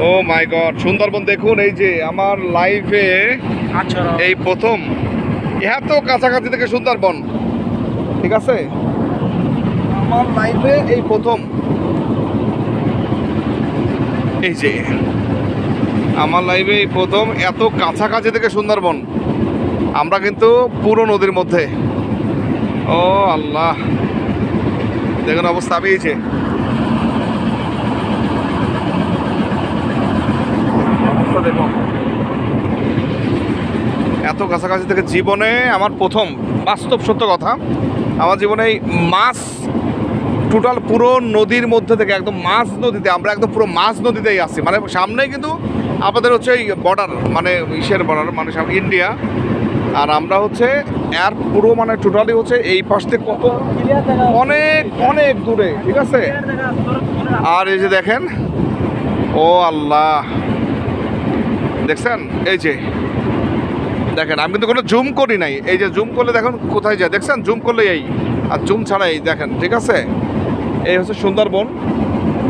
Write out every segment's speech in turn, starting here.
ও মাই god, Sundarban দেখুন। এই যে আমার লাইফে এই প্রথম এত কাছাকাছি থেকে সুন্দরবন, ঠিক আছে, আমার লাইফে এই প্রথম। এই যে আমার লাইফে এই প্রথম এত কাছাকাছি থেকে সুন্দরবন। আমরা কিন্তু পুরো নদীর মধ্যে। ও আল্লাহ, দেখুন অবস্থা পেয়েছে। দেখুন এত কাছাকাছি থেকে জীবনে আমার প্রথম, বাস্তব সত্য কথা, আমার জীবনে এই মাছ টোটাল পুরো নদীর মধ্যে থেকে একদম মাছ নদীতে, আমরা একদম পুরো মাছ নদীতেই আসছি। মানে সামনেই কিন্তু আমাদের হচ্ছে এই বর্ডার, মানে ইসের বর্ডার, মানে সামনে ইন্ডিয়া, আর আমরা হচ্ছে এর পুরো মানে টোটালি হচ্ছে এই পাশ থেকে কত অনেক অনেক দূরে, ঠিক আছে। আর এই যে দেখেন, ও আল্লাহ, দেখছেন? এই যে দেখেন, আমি কিন্তু কোনো জুম করি নাই। এই যে জুম করলে দেখুন কোথায় যায়, দেখছেন? জুম করলে এই, আর জুম ছাড়াই দেখেন, ঠিক আছে। এই হচ্ছে সুন্দরবন।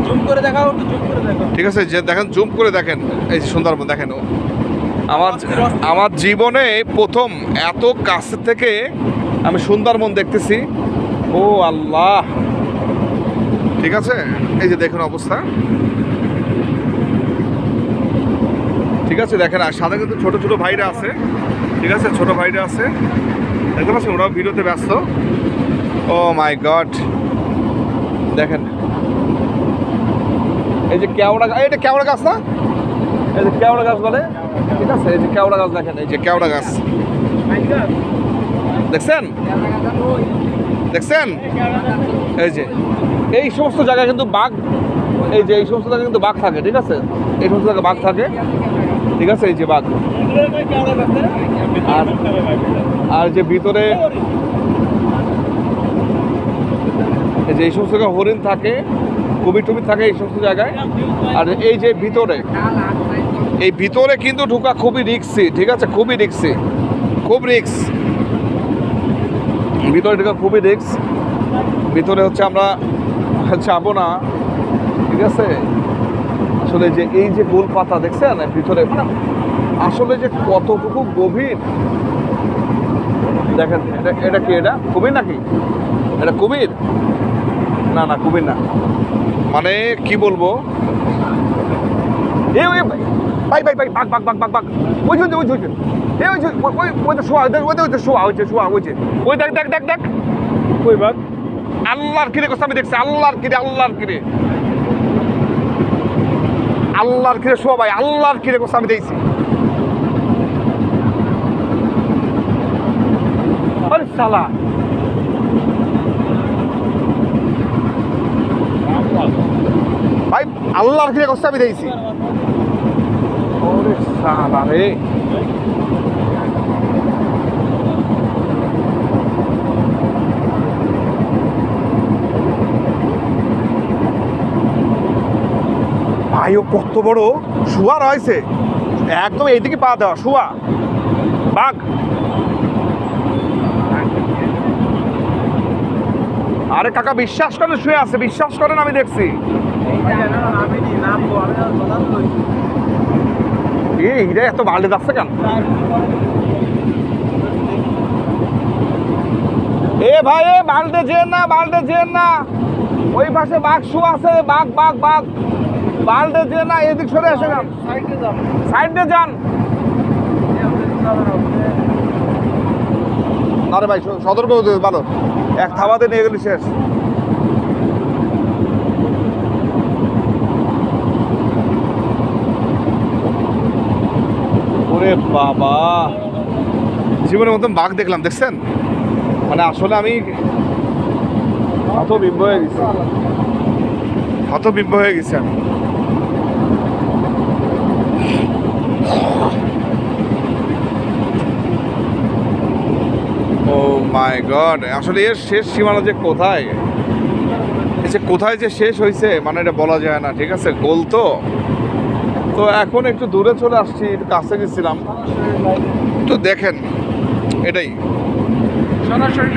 জুম করে দেখাও, জুম করে দেখাও, ঠিক আছে, যে দেখেন জুম করে দেখেন, এই যে সুন্দরবন দেখেন। আমার জীবনে প্রথম এত কাছ থেকে আমি সুন্দরবন দেখতেছি। ও আল্লাহ, ঠিক আছে। এই যে দেখুন অবস্থা, ঠিক আছে, দেখেন। আর সাথে কিন্তু ছোটো ছোটো ভাইরা আছে, ঠিক আছে, ছোটো ভাইরা আছে, দেখতে পাচ্ছেন, ওরাও ভিডিওতে ব্যস্ত। ও মাই গড, দেখেন এই যে কেওড়া, এটা কেওড়া গাছ না? এই যে কেওড়া গাছ বলে, ঠিক আছে। এই যে কেওড়া গাছ দেখেন, এই যে কেওড়া গাছ দেখছেন, দেখছেন? এই যে এই সমস্ত জায়গায় কিন্তু বাঘ, এই যে এই সমস্ত জায়গায় কিন্তু বাঘ থাকে, ঠিক আছে, এই সমস্ত জায়গায় বাঘ থাকে, ঠিক আছে। এই যে বাঘ, আর যে ভিতরে এই যে এই সমস্ত জায়গায় হরিণ থাকে, কুমির টুমির থাকে এই সমস্ত জায়গায়। আর এই যে ভিতরে, এই ভিতরে কিন্তু ঢোকা খুবই রিস্কি, ঠিক আছে, খুবই রিস্কি, খুব রিস্ক। ভিতরে ঢোকা খুবই রিস্ক। ভিতরে হচ্ছে আমরা যাবো না, ঠিক আছে। আসলে যে এই যে গোল পাতা দেখছেন ভিতরে, মানে আসলে যে কতটুকু গভীর দেখেন। এটা কি? এটা কুমির নাকি? এটা কুমির? না না, কুমির না। মানে কি বলবো, এই ভাই ভাই ভাই, বাঘ বাঘ বাঘ বাঘ বাঘ, ওই যে ওই যে এই ওই যে ওই তো শোয়া, ওই তো শোয়া হয়েছে, শোয়া হয়েছে, ওই দেখ দেখ দেখ দেখ, ওই বাঘ। আল্লাহর কিরে কথা আমি দেখছি, আল্লাহর কিরে, আল্লাহর কিরে, আল্লাহর কিরে শোয়া ভাই, আল্লাহর কিরে কথা আমি দেখছি। আরে শালা, ভাই আল্লাহর কিরে কথা আমি দেখছি। ওরে শালা রে, ভাই ও কত বড় শুয়া রয়েছে, একদম এইদিকে পা দেওয়া শুয়া বাঘ। আরে কাকা বিশ্বাস করেন, শুয়ে আছে, বিশ্বাস করেন, আমি দেখছি। এইটা এত বাল্টে যাচ্ছে কেন? এ ভাই, এ বাল্টে যেন না, বাল্টে যেন না, ওই পাশে বাঘ শুয়ে আছে, বাঘ বাঘ বাঘ, বাল্টে যেন না, এদিক সরে এসে যান, সাইডে যান। আরে ভাই সতর্ক হতে ভালো, এক থাবাতে নিয়ে গেলি শেষ। ওরে বাবা, জীবনের মতন বাঘ দেখলাম, দেখছেন? মানে আসলে আমি হতবিম্ব হয়ে গেছি, হতবিম্ব হয়ে গেছি আমি। ও মাই গড, আসলে এর শেষ সীমানা যে কোথায়, এসে কোথায় যে শেষ হয়েছে, মানে এটা বলা যায় না, ঠিক আছে। গোল তো এখন একটু দূরে চলে আসছি, একটু কাছে গেছিলাম তো, দেখেন এটাই সরাসরি।